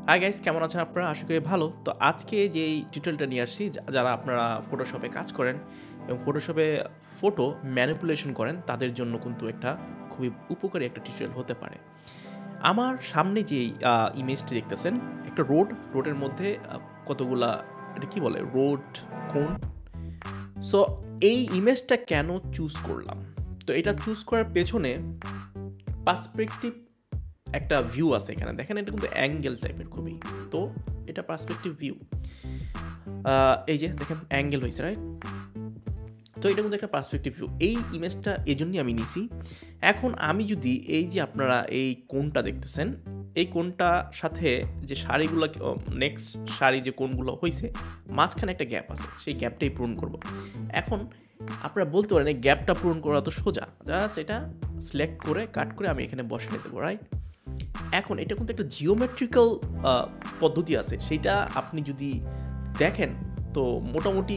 Hi guys, কেমন আছেন আপনারা? আশা করি ভালো। তো আজকে যেই টিউটোরিয়ালটা নিয়ে আসছি, যারা আপনারা ফটোশপে কাজ করেন এবং ফটোশপে ফটো ম্যানিপুলেশন করেন, তাদের জন্য কিন্তু একটা খুবই উপকারী একটা টিউটোরিয়াল হতে পারে। আমার সামনে যেই ইমেজটি দেখতেছেন, একটা রোডের মধ্যে কতগুলা, এটা কি বলে, রোড কোন। সো এই ইমেজটা কেন চুজ করলাম? তো এটা চুজ করার পেছনে পার্সপেক্টিভ একটা ভিউ আছে। এখানে দেখেন, এটা কিন্তু অ্যাঙ্গেল টাইপের খুবই। তো এটা পার্সপেক্টিভ ভিউ, এই যে দেখেন অ্যাঙ্গেল হয়েছে, রাইট? তো এটা কিন্তু একটা পার্সপেক্টিভ ভিউ। এই ইমেজটা এই জন্যই আমি নিছি। এখন আমি যদি এই যে আপনারা এই কোণটা দেখতেছেন, এই কোণটার সাথে যে সারিগুলো, নেক্সট সারি যে কোণগুলো হয়েছে, মাঝখানে একটা গ্যাপ আছে, সেই গ্যাপটাই পূরণ করব। এখন আপনারা বলতে পারেন এই গ্যাপটা পূরণ করা তো সোজা, জাস্ট এটা সিলেক্ট করে কাট করে আমি এখানে বসিয়ে দেবো, রাইট? এখন এটা কিন্তু একটা জিওমেট্রিক্যাল পদ্ধতি আছে, সেইটা আপনি যদি দেখেন তো মোটামুটি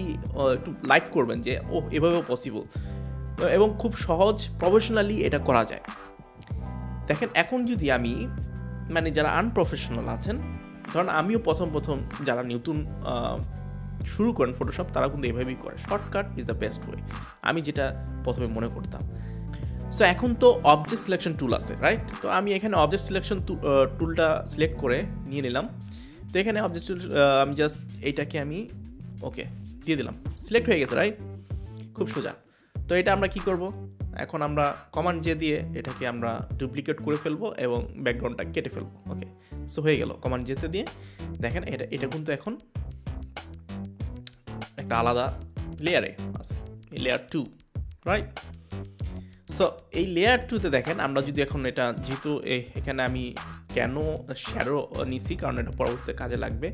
একটু লাইক করবেন যে ও এভাবেও পসিবল, এবং খুব সহজ প্রফেশনালি এটা করা যায়। দেখেন, এখন যদি আমি মানে যারা আনপ্রফেশনাল আছেন, ধরেন আমিও প্রথম যারা নতুন শুরু করেন ফটোশপ, তারা কিন্তু এভাবেই করে। Shortcut is the best way, আমি যেটা প্রথমে মনে করতাম। সো এখন তো অবজেক্ট সিলেকশন টুল আছে, রাইট? তো আমি এখানে অবজেক্ট সিলেকশন টুলটা সিলেক্ট করে নিয়ে নিলাম। তো এখানে অবজেক্ট আমি জাস্ট এইটাকে আমি ওকে দিয়ে দিলাম, সিলেক্ট হয়ে গেছে, রাইট? খুব সোজা। তো এটা আমরা কি করব? এখন আমরা কমান্ড জে দিয়ে এটাকে আমরা ডুপ্লিকেট করে ফেলবো এবং ব্যাকগ্রাউন্ডটা কেটে ফেলবো। ওকে, সো হয়ে গেল। কমান্ড জেতে দিয়ে দেখেন এটা কিন্তু এখন একটা আলাদা লেয়ারে আছে, এই লেয়ার 2, রাইট? সো এই লেয়ার 2তে দেখেন, আমরা যদি এখন এটা, যেহেতু এখানে আমি কেন শ্যাডো নিছি, কারণ এটা পরবর্তীতে কাজে লাগবে।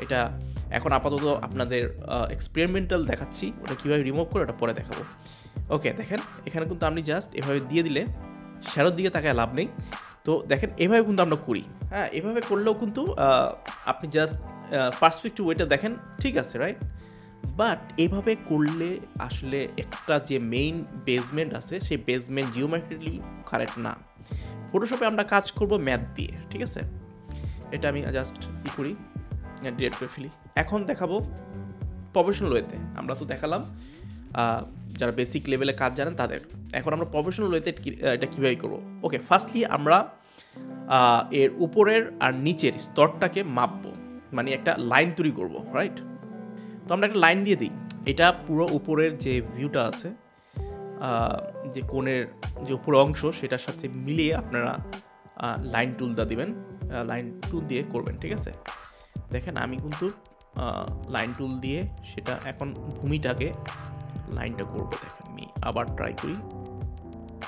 এটা এখন আপাতত আপনাদের এক্সপেরিমেন্টাল দেখাচ্ছি, ওটা কীভাবে রিমুভ করে ওটা পরে দেখাবো। ওকে, দেখেন এখানে কিন্তু আমি জাস্ট এভাবে দিয়ে দিলে শ্যাডোর দিকে তাকায় লাভ নেই। তো দেখেন এভাবে কিন্তু আমরা করি, হ্যাঁ, এভাবে করলেও কিন্তু আপনি জাস্ট পার্সপেক্টিভ ওয়েটা দেখেন, ঠিক আছে, রাইট? বাট এভাবে করলে আসলে একটা যে মেইন বেসমেন্ট আছে, সেই বেসমেন্ট জিওমেট্রিক্যালি কারেক্ট না। ফটোশপে আমরা কাজ করব ম্যাথ দিয়ে, ঠিক আছে? এটা আমি জাস্ট করি, ডিলিট করে ফেলি। এখন দেখাবো প্রফেশনাল ওয়েতে। আমরা তো দেখালাম যারা বেসিক লেভেলে কাজ জানেন তাদের। এখন আমরা প্রফেশনাল ওয়েতে এটা কীভাবে করবো? ওকে, ফার্স্টলি আমরা এর উপরের আর নিচের স্তরটাকে মাপবো, মানে একটা লাইন তৈরি করবো, রাইট? তো আমরা একটা লাইন দিয়ে দিই। এটা পুরো উপরের যে ভিউটা আছে, যে কোণের যে উপরের অংশ, সেটার সাথে মিলিয়ে আপনারা লাইন টুলটা দিবেন, লাইন টুল দিয়ে করবেন, ঠিক আছে? দেখেন আমি কিন্তু লাইন টুল দিয়ে সেটা এখন ভূমিটাকে লাইনটা করবো। দেখেন আমি আবার ট্রাই করি,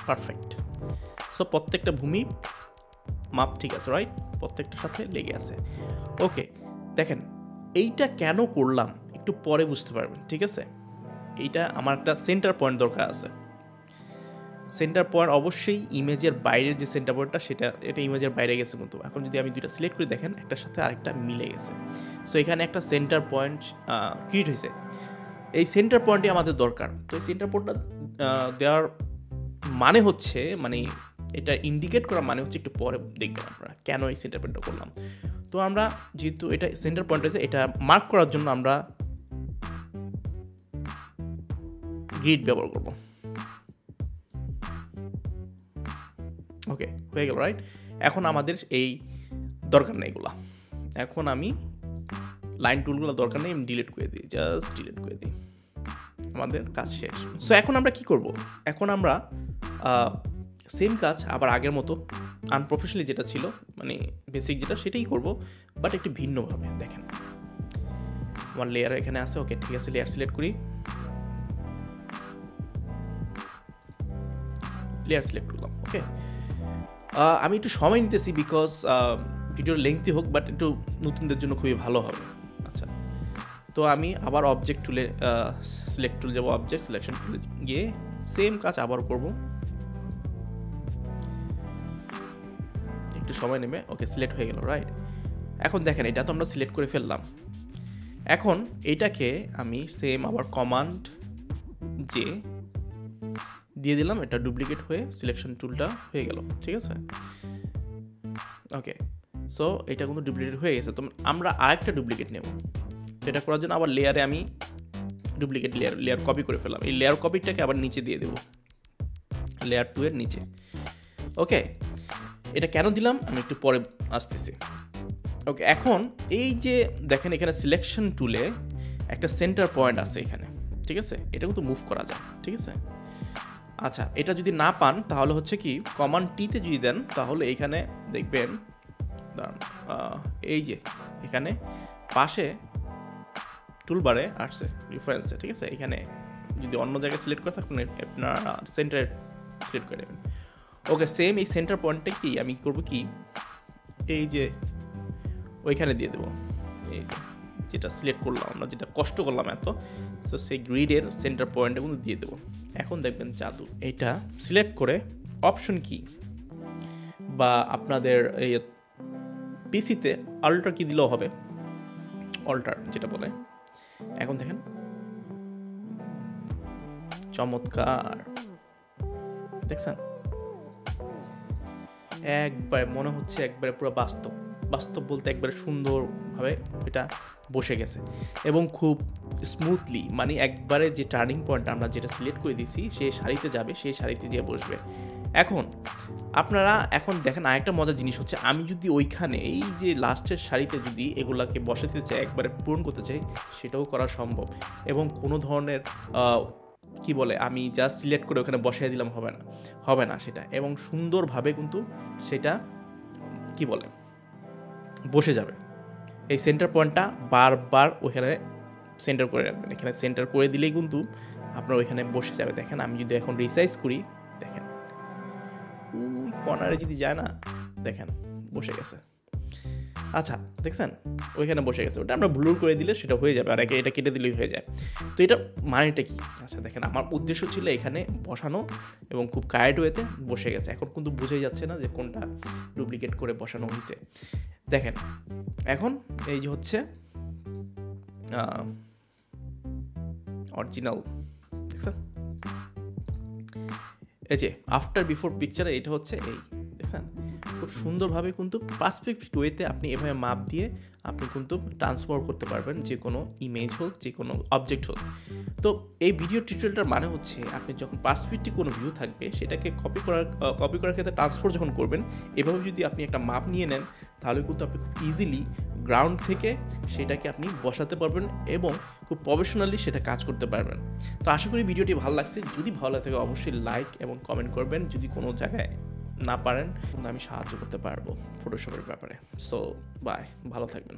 পারফেক্ট। সো প্রত্যেকটা ভূমি মাপ ঠিক আছে, রাইট? প্রত্যেকটার সাথে লেগে আছে। ওকে, দেখেন এইটা কেন করলাম একটু পরে বুঝতে পারবেন, ঠিক আছে? এইটা আমার একটা সেন্টার পয়েন্ট দরকার আছে। সেন্টার পয়েন্ট অবশ্যই ইমেজের বাইরের যে সেন্টার পয়েন্টটা, এটা ইমেজের বাইরে গেছে, কিন্তু এখন যদি আমি দুইটা সিলেক্ট করি, দেখেন একটার সাথে আরেকটা মিলে গেছে। সো এখানে একটা সেন্টার পয়েন্ট ক্রিয়েট হয়েছে। এই সেন্টার পয়েন্টই আমাদের দরকার। তো এই সেন্টার পয়েন্টটা দেওয়ার মানে হচ্ছে, মানে এটা ইন্ডিকেট করা মানে হচ্ছে, একটু পরে দেখবেন আপনারা কেন এই সেন্টার পয়েন্টটা করলাম। তো আমরা যেহেতু এটা সেন্টার পয়েন্ট হয়েছে, এটা মার্ক করার জন্য আমরা গ্রিড ব্যবহার করব। ওকে, হয়ে গেল, রাইট? এখন আমাদের এই দরকার নেই এগুলা। এখন আমি লাইন টুলগুলো দরকার নেই, আমি ডিলিট করে দিই, জাস্ট ডিলিট করে দিই, আমাদের কাজ শেষ। সো এখন আমরা কি করব? এখন আমরা সেম কাজ আবার আগের মতো আনপ্রফেশনালি যেটা ছিল, মানে বেসিক যেটা, সেটাই করব, বাট একটু ভিন্নভাবে। দেখেন আমার লেয়ার এখানে আছে। ওকে, ঠিক আছে, লেয়ার সিলেক্ট করি, লেয়ার সিলেক্ট করলাম। ওকে, আমি একটু সময় নিতেছি বিকজ ভিডিও লেংথি হোক, বাট একটু নতুনদের জন্য খুবই ভালো হবে। আচ্ছা, তো আমি আবার অবজেক্ট টুলে সিলেক্ট টুলে যাবো, অবজেক্ট সিলেকশন টুলে গিয়ে সেম কাজ আবার করব, একটু সময় নেবে। ওকে, সিলেক্ট হয়ে গেল, রাইট? এখন দেখেন এটা তো আমরা সিলেক্ট করে ফেললাম। এখন এটাকে আমি সেম আবার কমান্ড জে দিয়ে দিলাম, এটা ডুপ্লিকেট হয়ে সিলেকশন টুলটা হয়ে গেল, ঠিক আছে? ওকে, সো এটা কিন্তু ডুপ্লিকেট হয়ে গেছে। তো আমরা আরেকটা ডুপ্লিকেট নেব। তো এটা করার জন্য আবার লেয়ারে আমি ডুপ্লিকেট লেয়ার কপি করে ফেললাম। এই লেয়ার কপিটাকে আবার নিচে দিয়ে দেবো, লেয়ার 2 এর নিচে। ওকে, এটা কেন দিলাম আমি একটু পরে আসতেছি। ওকে, এখন এই যে দেখেন এখানে সিলেকশন টুলে একটা সেন্টার পয়েন্ট আছে এখানে, ঠিক আছে? এটা কিন্তু মুভ করা যায়, ঠিক আছে? আচ্ছা, এটা যদি না পান তাহলে হচ্ছে কি কমান্ড টিতে যদি দেন তাহলে এইখানে দেখবেন এই যে এখানে পাশে টুলবারে আসছে রেফারেন্সে, ঠিক আছে? এখানে যদি অন্য জায়গায় সিলেক্ট করে তখন আপনার সেন্টারে সিলেক্ট করে নেবেন। ওকে, সেম এই সেন্টার পয়েন্টটা কি আমি করবো কি এই যে ওইখানে দিয়ে দেবো, এই যে যেটা সিলেক্ট করলাম আমরা, যেটা কষ্ট করলাম এত, সো সেই গ্রিডের সেন্টার পয়েন্টটা কিন্তু দিয়ে দেবো। এখন দেখবেন জাদু, এইটা সিলেক্ট করে অপশন কি বা আপনাদের এই পিসিতে অল্টার কি দিলেও হবে, অল্টার যেটা বলে। এখন দেখেন চমৎকার, দেখছেন? একবার মনে হচ্ছে একবারে পুরো বাস্তব বলতে একবারে সুন্দরভাবে এটা বসে গেছে এবং খুব স্মুথলি, মানে একবারে যে টার্নিং পয়েন্ট আমরা যেটা সিলেক্ট করে দিয়েছি সেই সারিতে যাবে, সেই সারিতে যেয়ে বসবে। এখন আপনারা এখন দেখেন আরেকটা মজার জিনিস হচ্ছে, আমি যদি ওইখানে এই যে লাস্টের সারিতে যদি এগুলাকে বসাতে চাই, একবারে পূরণ করতে চাই, সেটাও করা সম্ভব এবং কোনো ধরনের কি বলে আমি জাস্ট সিলেক্ট করে ওখানে বসাই দিলাম হবে না সেটা, এবং সুন্দরভাবে কিন্তু সেটা কি বলে বসে যাবে। এই সেন্টার পয়েন্টটা বারবার ওখানে সেন্টার করে রাখবেন, এখানে সেন্টার করে দিলেই কিন্তু আপনার ওইখানে বসে যাবে। দেখেন আমি যদি এখন রিসাইজ করি, দেখেন ওই কর্নারে যদি যায় না, দেখেন বসে গেছে। আচ্ছা দেখছেন ওইখানে বসে গেছে, ওটা আমরা ব্লুর করে দিলে সেটা হয়ে যাবে, আর এটা কেটে দিলেই হয়ে যায়। তো এটা মানেটা কি? আচ্ছা দেখেন আমার উদ্দেশ্য ছিল এখানে বসানো এবং খুব কায়েড ওয়েতে বসে গেছে। এখন কিন্তু বুঝেই যাচ্ছে না যে কোনটা ডুপ্লিকেট করে বসানো হয়েছে। দেখেন এখন এই যে হচ্ছে অরিজিনাল, দেখছেন? এই যে আফটার বিফোর পিকচারে এটা হচ্ছে এই, দেখছেন? খুব সুন্দরভাবে কিন্তু পার্সপেক্টিভ ওয়েতে আপনি এভাবে মাপ দিয়ে আপনি কিন্তু ট্রান্সফার করতে পারবেন যে কোনো ইমেজ হোক, যে কোনো অবজেক্ট হোক। তো এই ভিডিও টিউটোরিয়ালটার মানে হচ্ছে আপনি যখন পার্সপেক্টিভ কোনো ভিউ থাকবে সেটাকে কপি করার ক্ষেত্রে ট্রান্সফার যখন করবেন, এভাবে যদি আপনি একটা মাপ নিয়ে নেন তাহলে কিন্তু আপনি খুব ইজিলি গ্রাউন্ড থেকে সেটাকে আপনি বসাতে পারবেন এবং খুব প্রফেশনালি সেটা কাজ করতে পারবেন। তো আশা করি ভিডিওটি ভালো লাগছে। যদি ভালো লাগে থাকে অবশ্যই লাইক এবং কমেন্ট করবেন। যদি কোনো জায়গায় না পারেন কিন্তু আমি সাহায্য করতে পারবো ফটোশপের ব্যাপারে। সো বাই, ভালো থাকবেন।